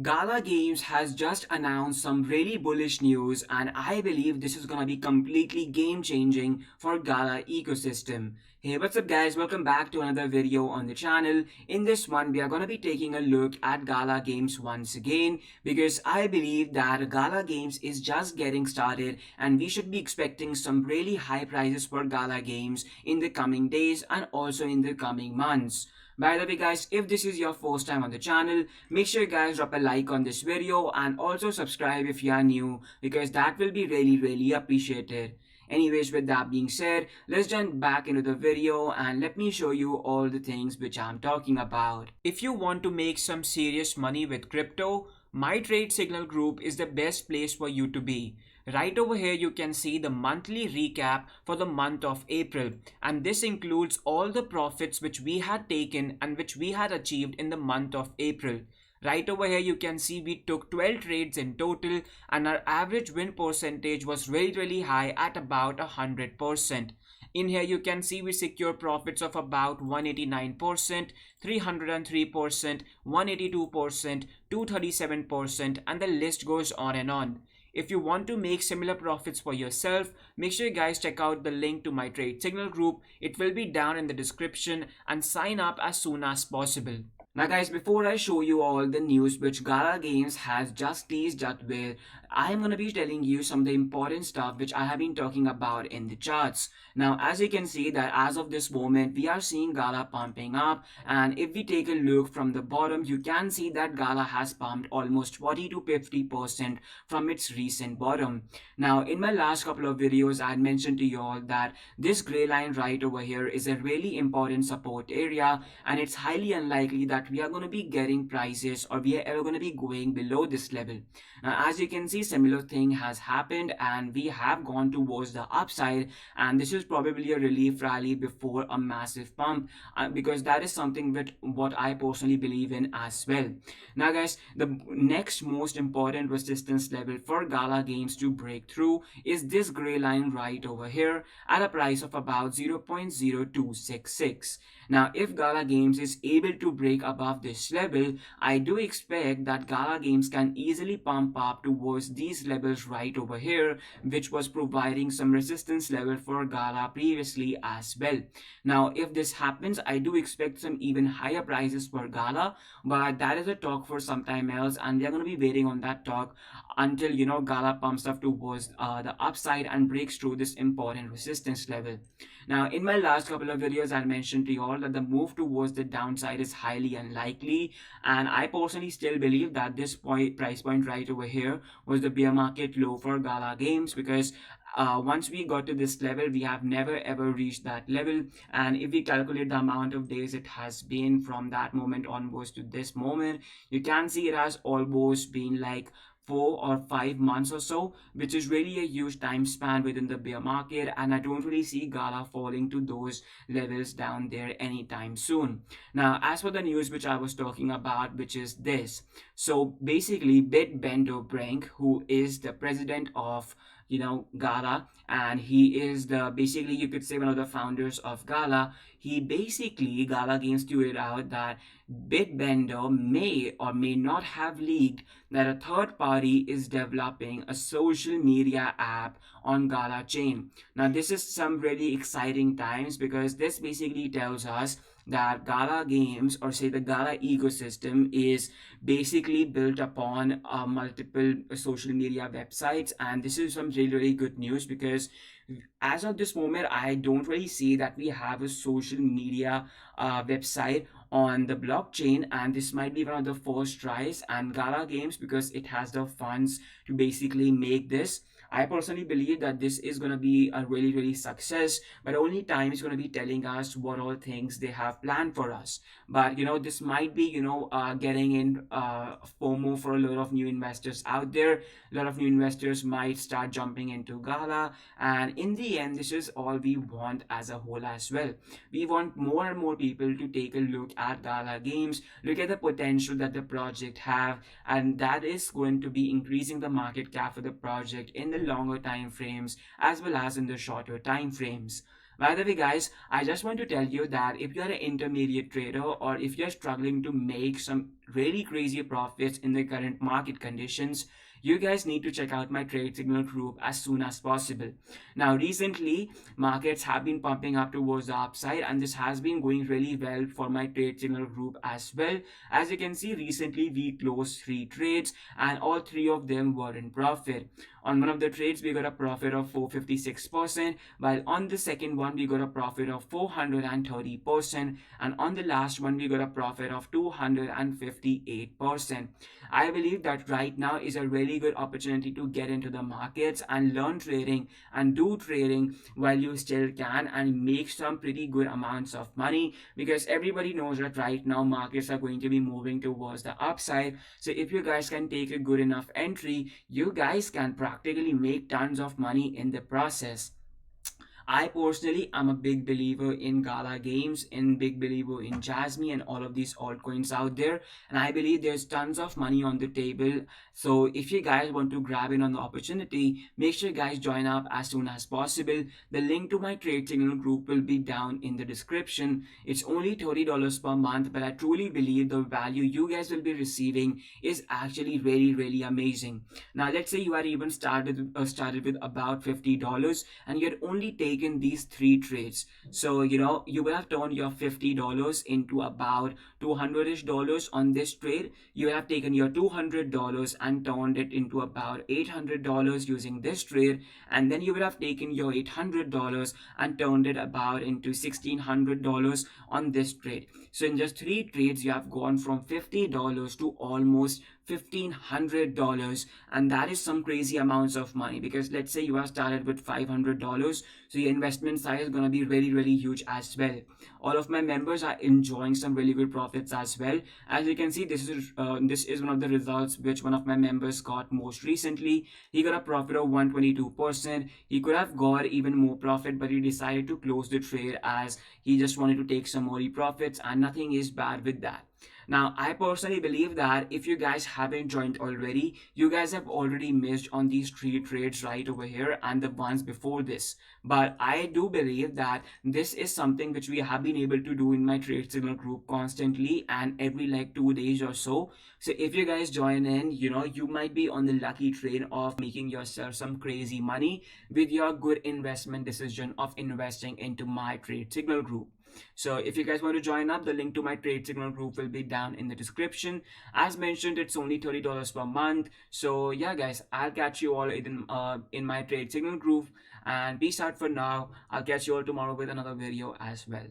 Gala Games has just announced some really bullish news, and I believe this is gonna be completely game changing for Gala ecosystem. Hey, what's up guys, welcome back to another video on the channel. In this one we are gonna be taking a look at Gala Games once again, because I believe that Gala Games is just getting started and we should be expecting some really high prices for Gala Games in the coming days and also in the coming months. By the way guys, if this is your first time on the channel, make sure you guys drop a like on this video and also subscribe if you are new, because that will be really appreciated. Anyways, with that being said, let's jump back into the video and let me show you all the things which I'm talking about. If you want to make some serious money with crypto, my trade signal group is the best place for you to be. Right over here you can see the monthly recap for the month of April, and this includes all the profits which we had taken and which we had achieved in the month of April. Right over here you can see we took 12 trades in total and our average win percentage was really high at about 100%. In here you can see we secure profits of about 189%, 303%, 182%, 237%, and the list goes on and on. If you want to make similar profits for yourself, make sure you guys check out the link to my trade signal group. It will be down in the description, and sign up as soon as possible. Now guys, before I show you all the news which Gala Games has just teased up with, I'm going to be telling you some of the important stuff which I have been talking about in the charts. Now as you can see that as of this moment we are seeing Gala pumping up, and if we take a look from the bottom you can see that Gala has pumped almost 40 to 50% from its recent bottom. Now in my last couple of videos I had mentioned to you all that this gray line right over here is a really important support area, and it's highly unlikely that we are going to be getting prices or we are ever going to be going below this level. Now as you can see, similar thing has happened and we have gone towards the upside, and this is probably a relief rally before a massive pump, because that is something that what I personally believe in as well. Now guys, the next most important resistance level for Gala Games to break through is this gray line right over here at a price of about 0.0266. Now if Gala Games is able to break above this level, I do expect that Gala Games can easily pump up towards these levels right over here, which was providing some resistance level for Gala previously as well. Now if this happens, I do expect some even higher prices for Gala, but that is a talk for some time else, and we are going to be waiting on that talk until Gala pumps up towards the upside and breaks through this important resistance level. Now in my last couple of videos I mentioned to you all that the move towards the downside is highly unlikely, and I personally still believe that this price point right over here was the bear market low for Gala Games, because once we got to this level we have never ever reached that level, and if we calculate the amount of days it has been from that moment onwards to this moment, you can see it has almost been like 4 or 5 months or so, which is really a huge time span within the bear market, and I don't really see Gala falling to those levels down there anytime soon. Now as for the news which I was talking about, which is this, so basically Bitbender Brink, who is the president of Gala, and he is the basically you could say one of the founders of Gala, Gala Games tweeted out that Bitbender may or may not have leaked that a third party is developing a social media app on Gala chain. Now this is some really exciting times, because this basically tells us that Gala Games, or say the Gala ecosystem, is basically built upon multiple social media websites, and this is some really good news, because as of this moment I don't really see that we have a social media website on the blockchain, and this might be one of the first tries, and Gala Games, because it has the funds to basically make this, I personally believe that this is going to be a really success, but only time is going to be telling us what all things they have planned for us. But this might be getting in FOMO for a lot of new investors out there. A lot of new investors might start jumping into Gala, and in the end this is all we want as a whole as well. We want more and more people to take a look at Gala Games, look at the potential that the project have, and that is going to be increasing the market cap for the project in the longer time frames as well as in the shorter time frames. By the way guys, I just want to tell you that if you are an intermediate trader, or if you're struggling to make some really crazy profits in the current market conditions, you guys need to check out my trade signal group as soon as possible. Now recently markets have been pumping up towards the upside, and this has been going really well for my trade signal group as well. As you can see, recently we closed 3 trades and all 3 of them were in profit. On one of the trades we got a profit of 456%, while on the second one we got a profit of 430%, and on the last one we got a profit of 258%. I believe that right now is a really good opportunity to get into the markets and learn trading and do trading while you still can, and make some pretty good amounts of money, because everybody knows that right now markets are going to be moving towards the upside. So if you guys can take a good enough entry, you guys can practically make tons of money in the process. I personally am a big believer in Gala games, in big believer in Jasmine and all of these altcoins out there, and I believe there's tons of money on the table. So if you guys want to grab in on the opportunity, make sure you guys join up as soon as possible. The link to my trade signal group will be down in the description. It's only $30 per month, but I truly believe the value you guys will be receiving is actually really amazing. Now let's say you are even started with about $50 and you had only taken these 3 trades. So you will have turned your $50 into about $200ish on this trade. You have taken your $200 and turned it into about $800 using this trade, and then you would have taken your $800 and turned it about into $1,600 on this trade. So in just 3 trades you have gone from $50 to almost $1,500, and that is some crazy amounts of money, because let's say you have started with $500, so your investment size is going to be really huge as well. All of my members are enjoying some really good profits as well. As you can see, this is one of the results which one of my members got most recently. He got a profit of 122%. He could have got even more profit, but he decided to close the trade as he just wanted to take some more profits, and nothing is bad with that. Now, I personally believe that if you guys haven't joined already, you guys have already missed on these 3 trades right over here and the ones before this. But I do believe that this is something which we have been able to do in my trade signal group constantly and every like 2 days or so. So if you guys join in, you might be on the lucky train of making yourself some crazy money with your good investment decision of investing into my trade signal group. So if you guys want to join up, the link to my trade signal group will be down in the description. As mentioned, it's only $30 per month. So yeah guys, I'll catch you all in my trade signal group, and peace out for now. I'll catch you all tomorrow with another video as well.